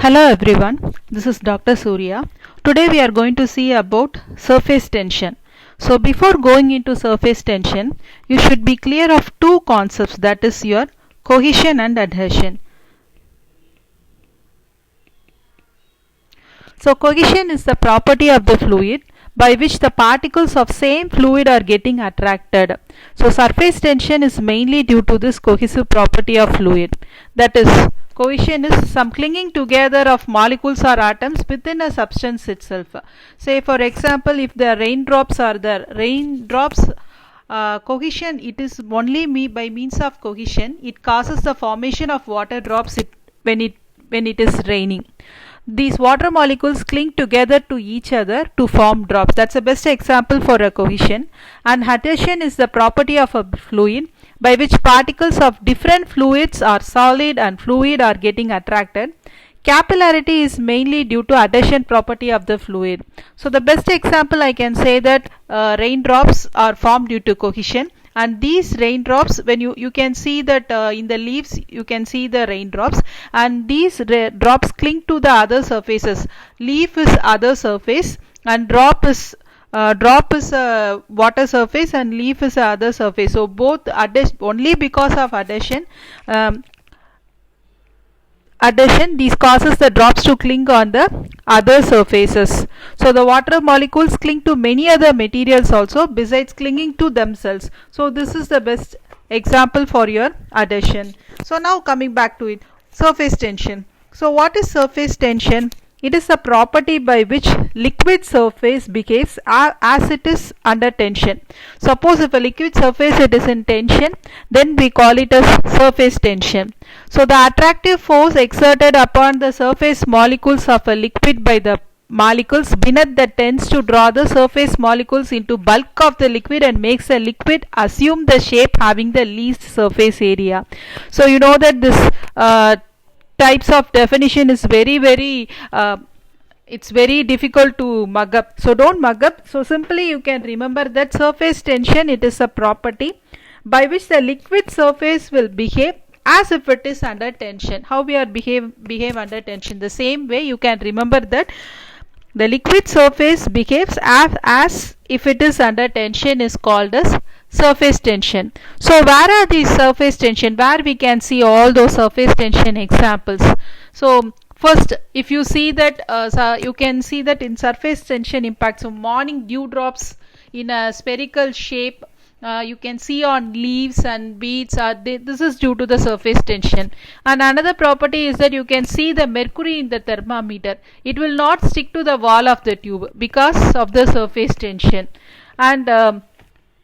Hello everyone, this is Dr. Surya. Today we are going to see about surface tension. So before going into surface tension, you should be clear of two concepts, that is your cohesion and adhesion. So cohesion is the property of the fluid by which the particles of same fluid are getting attracted. So surface tension is mainly due to this cohesive property of fluid. That is, cohesion is some clinging together of molecules or atoms within a substance itself. Say for example, if the raindrops are there, cohesion, it is only by means of cohesion it causes the formation of water drops when it is raining. These water molecules cling together to each other to form drops. That's the best example for a cohesion. And adhesion is the property of a fluid by which particles of different fluids or solid and fluid are getting attracted. Capillarity is mainly due to adhesion property of the fluid. So the best example I can say that raindrops are formed due to cohesion, and these raindrops, when you can see that in the leaves you can see the raindrops, and these drops cling to the other surfaces. Leaf is other surface and drop is a water surface and leaf is a other surface. So both only because of adhesion these causes the drops to cling on the other surfaces. So the water molecules cling to many other materials also besides clinging to themselves. So this is the best example for your adhesion. So now coming back to it, surface tension. So what is surface tension? It is a property by which liquid surface behaves as it is under tension. Suppose if a liquid surface it is in tension, then we call it as surface tension. So the attractive force exerted upon the surface molecules of a liquid by the molecules beneath that tends to draw the surface molecules into bulk of the liquid and makes the liquid assume the shape having the least surface area. So you know that this types of definition is very it's very difficult to mug up, so don't mug up. So simply you can remember that surface tension, it is a property by which the liquid surface will behave as if it is under tension. How we are behave under tension? The same way you can remember that the liquid surface behaves as if it is under tension is called as surface tension. So where are these surface tension? Where we can see all those surface tension examples. So first, if you see that you can see that in surface tension impact, so morning dewdrops in a spherical shape you can see on leaves and beads this is due to the surface tension. And another property is that you can see the mercury in the thermometer, it will not stick to the wall of the tube because of the surface tension. And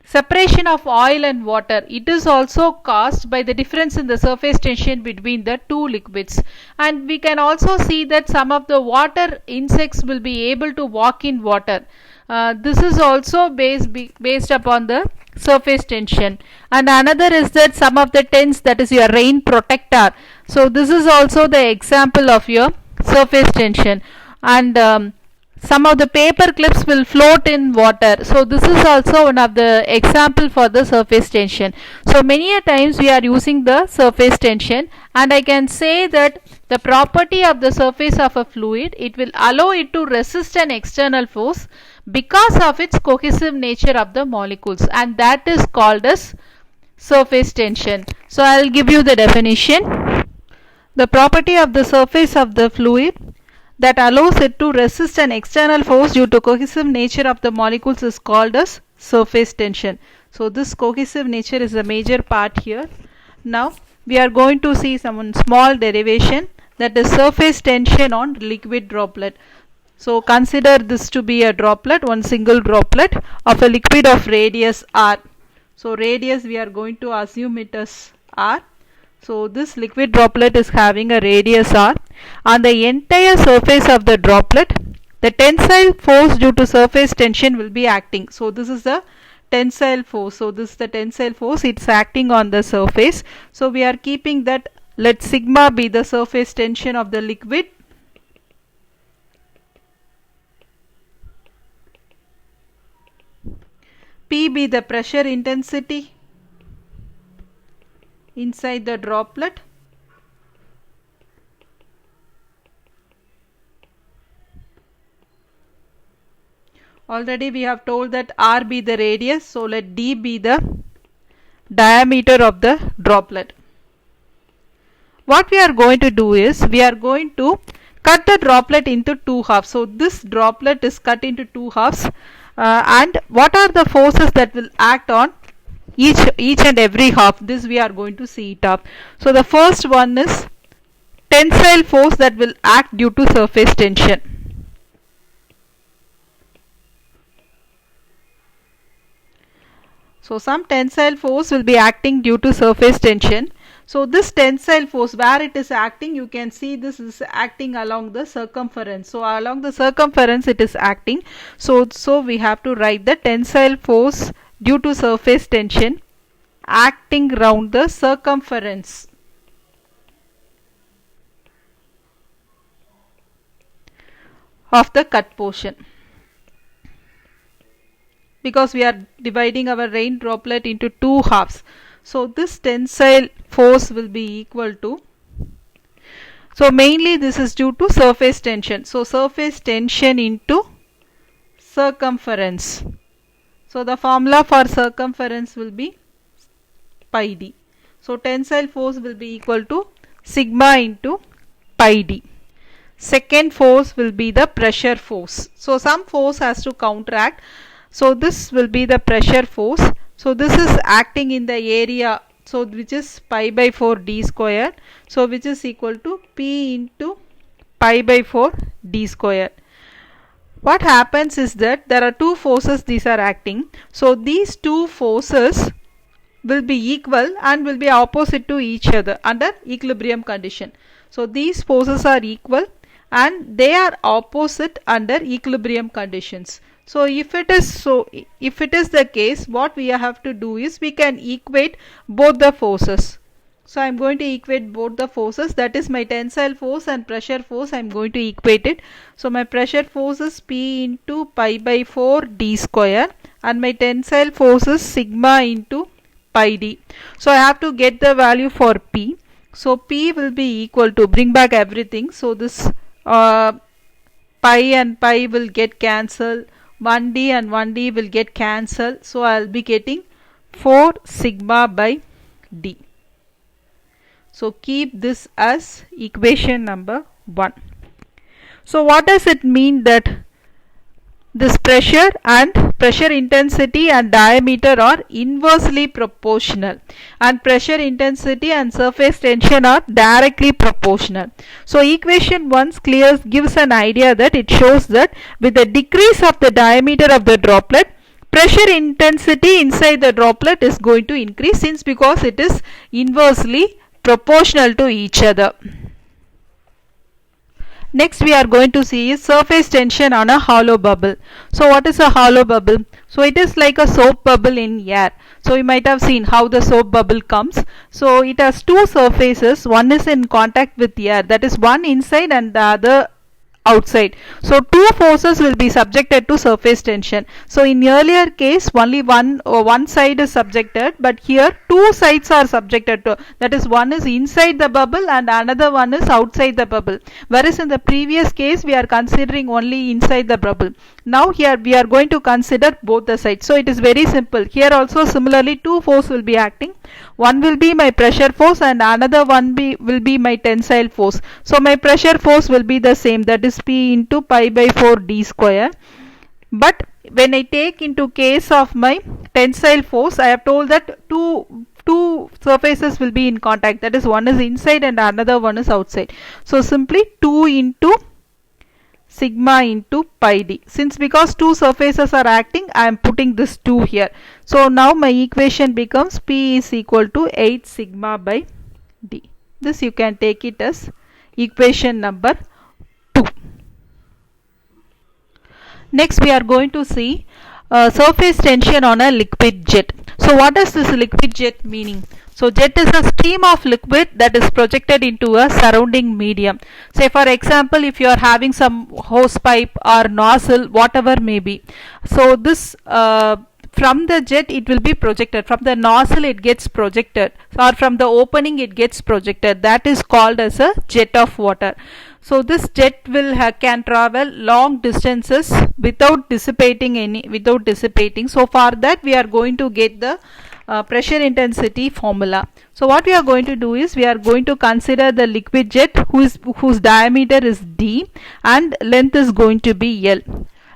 separation of oil and water, it is also caused by the difference in the surface tension between the two liquids. And we can also see that some of the water insects will be able to walk in water. This is also based upon the surface tension. And another is that some of the tents, that is your rain protector, so this is also the example of your surface tension. And some of the paper clips will float in water, so this is also one of the example for the surface tension. So many a times we are using the surface tension, and I can say that the property of the surface of a fluid, it will allow it to resist an external force because of its cohesive nature of the molecules, and that is called as surface tension. So I will give you the definition. The property of the surface of the fluid that allows it to resist an external force due to cohesive nature of the molecules is called as surface tension. So this cohesive nature is a major part here. Now we are going to see some small derivation, that is surface tension on liquid droplet. So consider this to be a droplet, one single droplet of a liquid of radius r. So radius we are going to assume it as r. So this liquid droplet is having a radius r. On the entire surface of the droplet, the tensile force due to surface tension will be acting. So this is the tensile force. So this is the tensile force, it's acting on the surface. So we are keeping that, let sigma be the surface tension of the liquid. P be the pressure intensity inside the droplet. Already we have told that r be the radius, so let d be the diameter of the droplet. What we are going to do is we are going to cut the droplet into two halves. So this droplet is cut into two halves, and what are the forces that will act on each and every half? This we are going to see it up. So the first one is tensile force that will act due to surface tension. So some tensile force will be acting due to surface tension. So this tensile force, where it is acting, you can see this is acting along the circumference. So along the circumference it is acting. So we have to write the tensile force due to surface tension acting round the circumference of the cut portion. Because we are dividing our rain droplet into two halves, so this tensile force will be equal to, so mainly this is due to surface tension, so surface tension into circumference. So the formula for circumference will be pi d. So tensile force will be equal to sigma into pi d. Second force will be the pressure force. So some force has to counteract. So this will be the pressure force. So this is acting in the area, so which is pi by 4 d square, so which is equal to p into pi by 4 d square. What happens is that there are two forces these are acting. So these two forces will be equal and will be opposite to each other under equilibrium condition. So these forces are equal and they are opposite under equilibrium conditions. So if it is the case, what we have to do is we can equate both the forces. So I am going to equate both the forces, that is my tensile force and pressure force. I am going to equate it. So my pressure force is P into pi by 4 d square and my tensile force is sigma into pi d. So I have to get the value for P. So P will be equal to, bring back everything. So this pi and pi will get cancelled. 1d and 1d will get cancelled. So I will be getting 4 sigma by d. So keep this as equation number 1. So what does it mean that this pressure intensity and diameter are inversely proportional, and pressure intensity and surface tension are directly proportional? So equation 1 gives an idea that it shows that with the decrease of the diameter of the droplet, pressure intensity inside the droplet is going to increase, since because it is inversely proportional to each other. Next we are going to see is surface tension on a hollow bubble. So what is a hollow bubble? So it is like a soap bubble in air. So you might have seen how the soap bubble comes. So it has two surfaces. One is in contact with air, that is one inside and the other outside. So two forces will be subjected to surface tension. So in earlier case only one side is subjected, but here two sides are subjected to, that is one is inside the bubble and another one is outside the bubble, whereas in the previous case we are considering only inside the bubble. Now here we are going to consider both the sides. So it is very simple. Here also similarly two forces will be acting. One will be my pressure force and another one will be my tensile force. So my pressure force will be the same, that is P into pi by 4 d square. But when I take into case of my tensile force, I have told that two surfaces will be in contact, that is one is inside and another one is outside. So simply 2 into sigma into pi d. Since because two surfaces are acting, I am putting this 2 here. So now my equation becomes P is equal to 8 sigma by d. This you can take it as equation number 2. Next we are going to see surface tension on a liquid jet. So what does this liquid jet meaning? So jet is a stream of liquid that is projected into a surrounding medium. Say for example, if you are having some hose pipe or nozzle, whatever may be. So this from the jet it will be projected, from the nozzle it gets projected, or from the opening it gets projected. That is called as a jet of water. So this jet can travel long distances without dissipating. So for that we are going to get the pressure intensity formula. So what we are going to do is we are going to consider the liquid jet whose diameter is d and length is going to be L.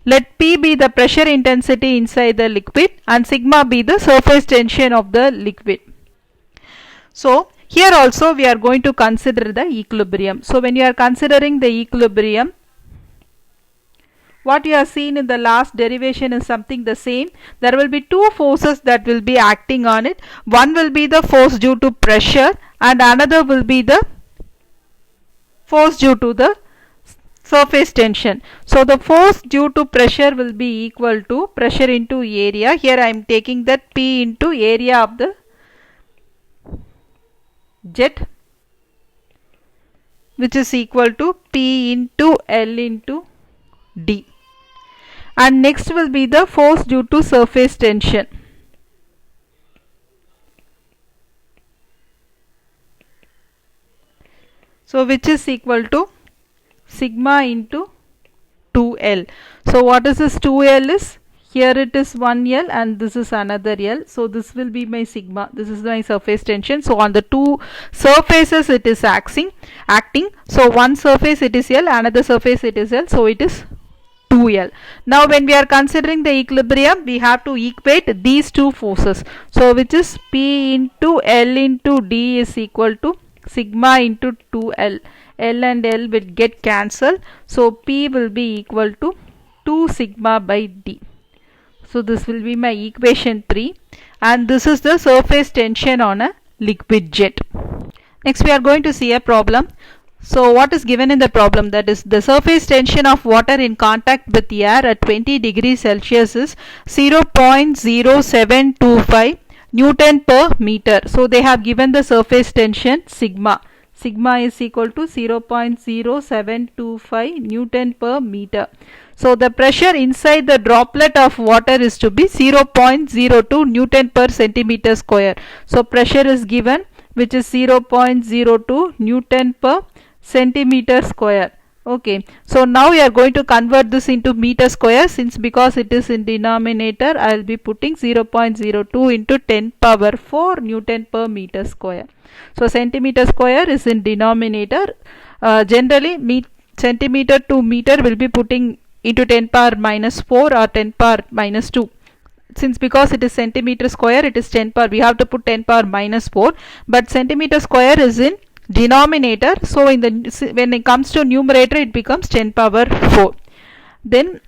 Let P be the pressure intensity inside the liquid and sigma be the surface tension of the liquid. So here also we are going to consider the equilibrium. So when you are considering the equilibrium, what you have seen in the last derivation is something the same. There will be two forces that will be acting on it. One will be the force due to pressure and another will be the force due to the surface tension. So the force due to pressure will be equal to pressure into area. Here I am taking that P into area of the jet, which is equal to P into L into D. And next will be the force due to surface tension. So which is equal to sigma into 2L. So what is this 2L is? Here it is 1L and this is another L. So this will be my sigma. This is my surface tension. So on the two surfaces it is acting. So one surface it is L, another surface it is L. So it is 2L. Now when we are considering the equilibrium, we have to equate these two forces. So which is P into L into D is equal to sigma into 2L. L and L will get cancelled. So P will be equal to 2 sigma by D. So this will be my equation 3 and this is the surface tension on a liquid jet. Next we are going to see a problem. So what is given in the problem, that is the surface tension of water in contact with air at 20 degrees Celsius is 0.0725 Newton per meter. So they have given the surface tension sigma. Sigma is equal to 0.0725 Newton per meter. So the pressure inside the droplet of water is to be 0.02 Newton per centimeter square. So pressure is given, which is 0.02 Newton per centimeter square. Okay, so now we are going to convert this into meter square, since because it is in denominator I will be putting 0.02 into 10 power 4 Newton per meter square. So centimeter square is in denominator. Generally centimeter to meter will be putting into 10 power minus 4 or 10 power minus 2. Since because it is centimeter square, it is 10 power, we have to put 10 power minus 4, but centimeter square is in denominator, so in the when it comes to numerator it becomes 10 power 4. Then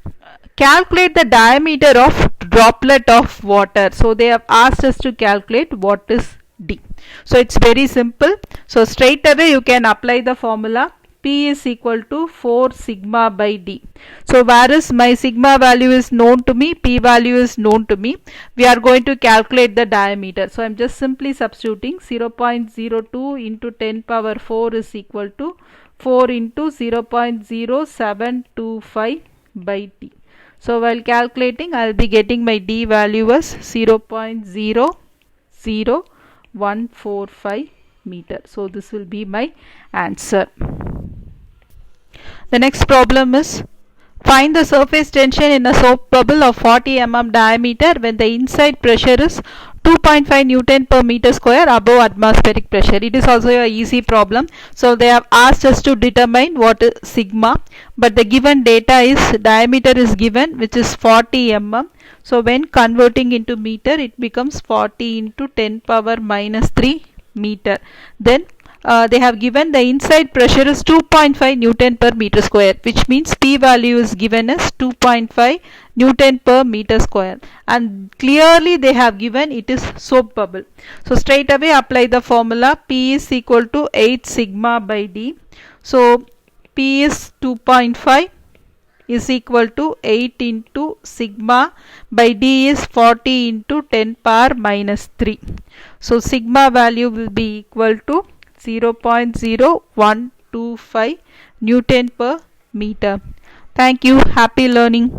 calculate the diameter of droplet of water. So they have asked us to calculate what is D. So it's very simple. So straight away you can apply the formula. P is equal to 4 sigma by D. So whereas my sigma value is known to me, P value is known to me, we are going to calculate the diameter. So I am just simply substituting 0.02 into 10 power 4 is equal to 4 into 0.0725 by D. So while calculating I will be getting my D value as 0.00145 meter. So this will be my answer. The next problem is find the surface tension in a soap bubble of 40 mm diameter when the inside pressure is 2.5 Newton per meter square above atmospheric pressure. It is also a easy problem. So they have asked us to determine what is sigma, but the given data is diameter is given, which is 40 mm. So when converting into meter it becomes 40 into 10 power minus 3 meter. Then they have given the inside pressure is 2.5 Newton per meter square, which means P value is given as 2.5 Newton per meter square, and clearly they have given it is soap bubble. So straight away apply the formula. P is equal to 8 sigma by D. So P is 2.5 is equal to 8 into sigma by D is 40 into 10 power minus 3. So sigma value will be equal to 0.0125 Newton per meter. Thank you. Happy learning.